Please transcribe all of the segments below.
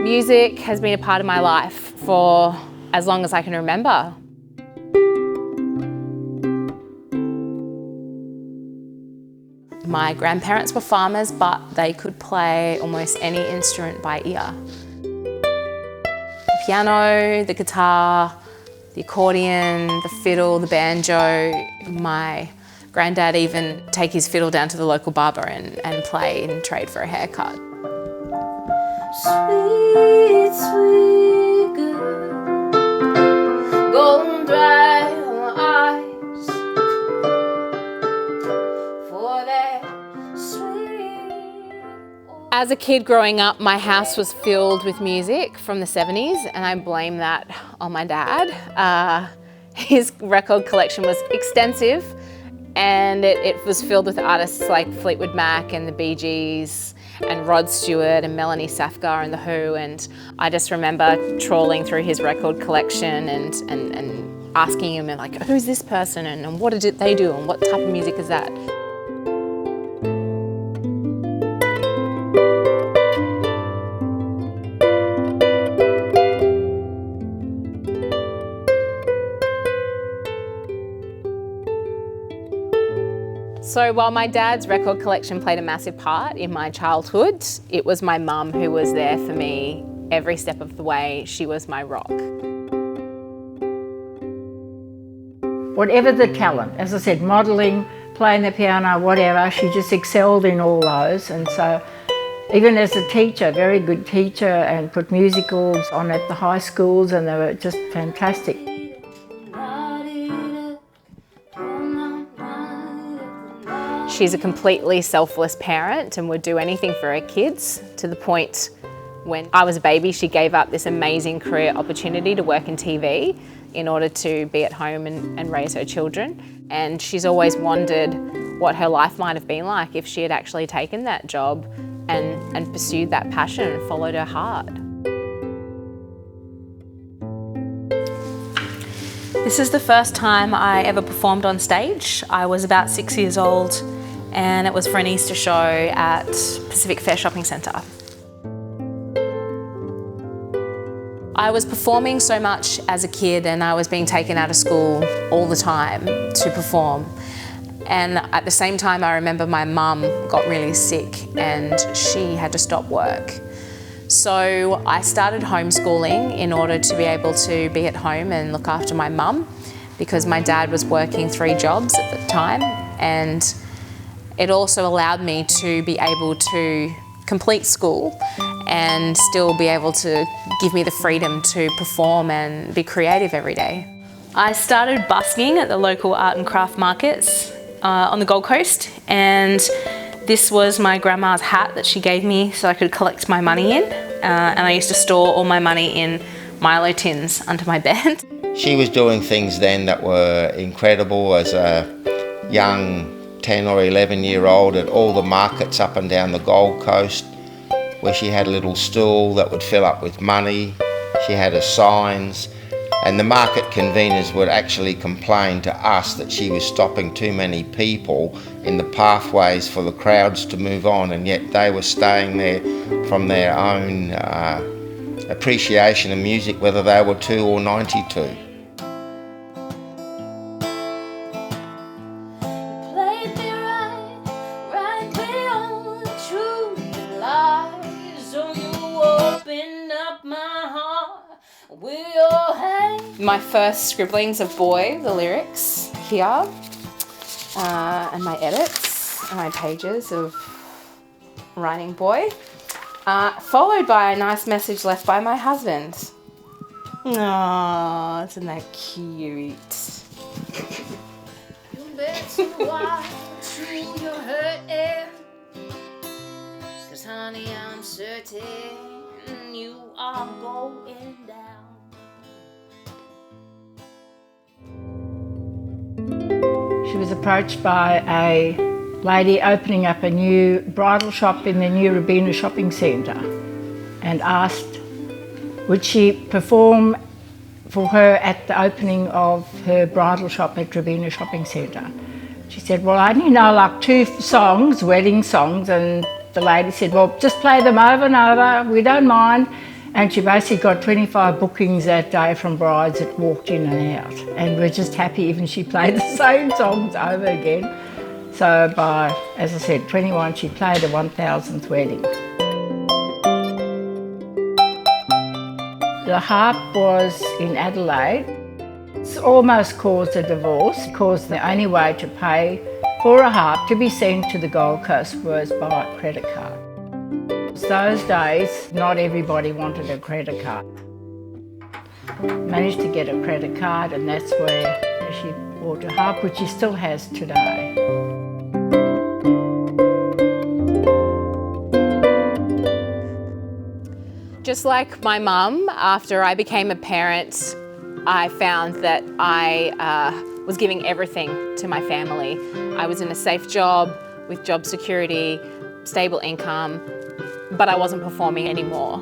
Music has been a part of my life for as long as I can remember. My grandparents were farmers, but they could play almost any instrument by ear. The piano, the guitar, the accordion, the fiddle, the banjo. My granddad even take his fiddle down to the local barber and play and trade for a haircut. Sweet, sweet girl, golden dry eyes, for that sweet. As a kid growing up, my house was filled with music from the 70s, and I blame that on my dad. His record collection was extensive, and it was filled with artists like Fleetwood Mac and the Bee Gees, and Rod Stewart and Melanie Safgar and The Who, and I just remember trawling through his record collection and asking him, like, who's this person and what did they do and what type of music is that? So while my dad's record collection played a massive part in my childhood, it was my mum who was there for me every step of the way. She was my rock. Whatever the talent, as I said, modelling, playing the piano, whatever, she just excelled in all those. And so even as a teacher, very good teacher, and put musicals on at the high schools, and they were just fantastic. She's a completely selfless parent and would do anything for her kids, to the point when I was a baby, she gave up this amazing career opportunity to work in TV in order to be at home and raise her children. And she's always wondered what her life might have been like if she had actually taken that job and pursued that passion and followed her heart. This is the first time I ever performed on stage. I was about 6 years old, and it was for an Easter show at Pacific Fair Shopping Centre. I was performing so much as a kid, and I was being taken out of school all the time to perform. And at the same time, I remember my mum got really sick and she had to stop work. So I started homeschooling in order to be able to be at home and look after my mum, because my dad was working 3 jobs at the time, and it also allowed me to be able to complete school and still be able to give me the freedom to perform and be creative every day. I started busking at the local art and craft markets on the Gold Coast, and this was my grandma's hat that she gave me so I could collect my money in, and I used to store all my money in Milo tins under my bed. She was doing things then that were incredible as a young 10 or 11-year-old at all the markets up and down the Gold Coast, where she had a little stool that would fill up with money. She had her signs, and the market conveners would actually complain to us that she was stopping too many people in the pathways for the crowds to move on, and yet they were staying there from their own appreciation of music, whether they were 2 or 92. My first scribblings of Boy, the lyrics here, and my edits and my pages of writing Boy, followed by a nice message left by my husband. Aww, isn't that cute? You better watch who you're hurting, 'cause honey, I'm certain you are going down. She was approached by a lady opening up a new bridal shop in the new Rabina shopping centre, and asked would she perform for her at the opening of her bridal shop at Rabina shopping centre. She said, well, I only know like 2 songs, wedding songs, and the lady said, well, just play them over and over, we don't mind. And she basically got 25 bookings that day from brides that walked in and out. And we're just happy even she played the same songs over again. So by, as I said, 21, she played the 1000th wedding. The Harp was in Adelaide. It's almost caused a divorce because the only way to pay for a harp to be sent to the Gold Coast was by credit card. Those days, not everybody wanted a credit card. Managed to get a credit card, and that's where she bought a harp, which she still has today. Just like my mum, after I became a parent, I found that I was giving everything to my family. I was in a safe job with job security, stable income, but I wasn't performing anymore.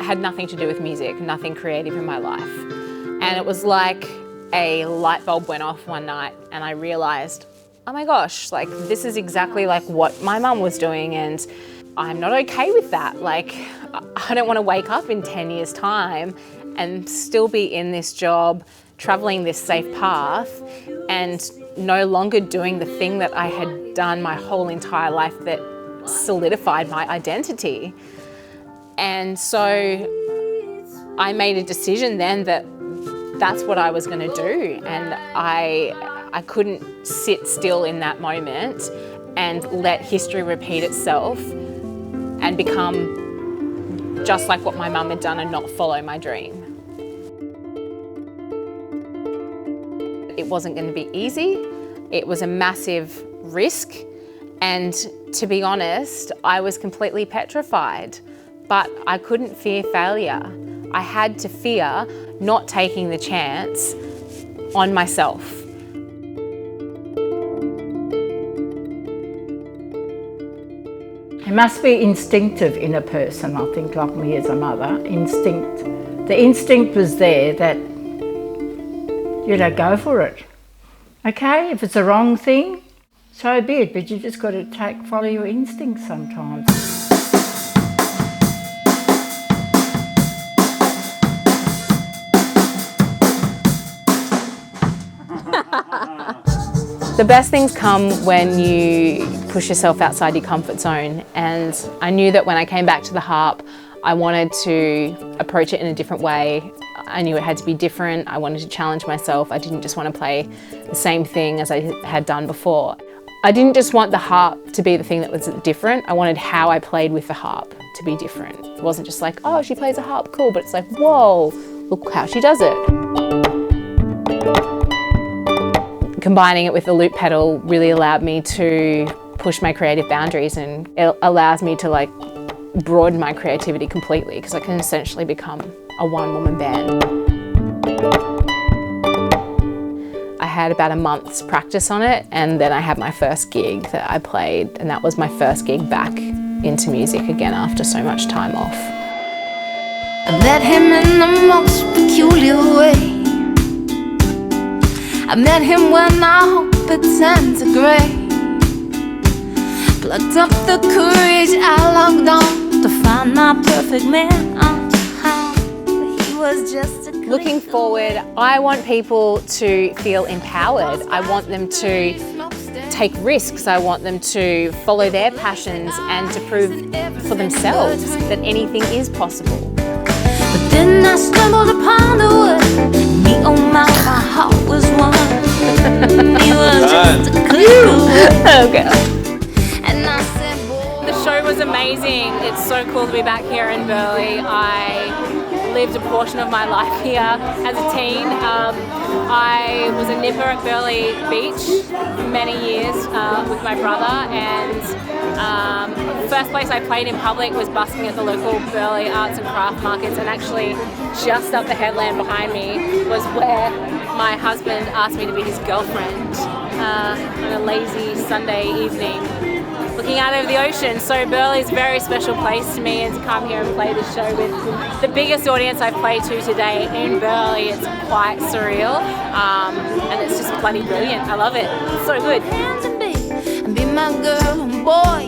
Had nothing to do with music, nothing creative in my life. And it was like a light bulb went off one night and I realized, oh my gosh, like this is exactly like what my mum was doing, and I'm not okay with that. Like, I don't want to wake up in 10 years' time and still be in this job, traveling this safe path, and no longer doing the thing that I had done my whole entire life that solidified my identity. And so I made a decision then that that's what I was going to do, and I couldn't sit still in that moment and let history repeat itself and become just like what my mum had done and not follow my dream. It wasn't going to be easy. It was a massive risk, and to be honest, I was completely petrified, but I couldn't fear failure. I had to fear not taking the chance on myself. It must be instinctive in a person, I think, like me as a mother. Instinct. The instinct was there that, go for it. Okay, if it's the wrong thing, so be it, but you just got to follow your instincts sometimes. The best things come when you push yourself outside your comfort zone, and I knew that when I came back to the harp, I wanted to approach it in a different way. I knew it had to be different. I wanted to challenge myself. I didn't just want to play the same thing as I had done before. I didn't just want the harp to be the thing that was different. I wanted how I played with the harp to be different. It wasn't just like, oh, she plays a harp, cool, but it's like, whoa, look how she does it. Combining it with the loop pedal really allowed me to push my creative boundaries, and it allows me to like broaden my creativity completely, because I can essentially become a one-woman band. I had about a month's practice on it, and then I had my first gig that I played, and that was my first gig back into music again after so much time off. I met him in the most peculiar way. I met him when our hope had turned to grey. Plucked up the courage I logged on to find my perfect man. He was just a Looking forward, I want people to feel empowered. I want them to take risks. I want them to follow their passions and to prove for themselves that anything is possible. But then I stumbled upon the word. Me, oh my heart was one. He was just a clue. Okay. And I said, boy. The show was amazing. It's so cool to be back here in Burleigh. I lived a portion of my life here as a teen. I was a nipper at Burleigh Beach for many years with my brother, and the first place I played in public was busking at the local Burleigh arts and craft markets, and actually just up the headland behind me was where my husband asked me to be his girlfriend on a lazy Sunday evening, looking out over the ocean. So Burleigh is a very special place to me, and to come here and play this show with the biggest audience I've played to today in Burleigh, it's quite surreal, and it's just bloody brilliant. I love it. It's so good. And be my girl and boy,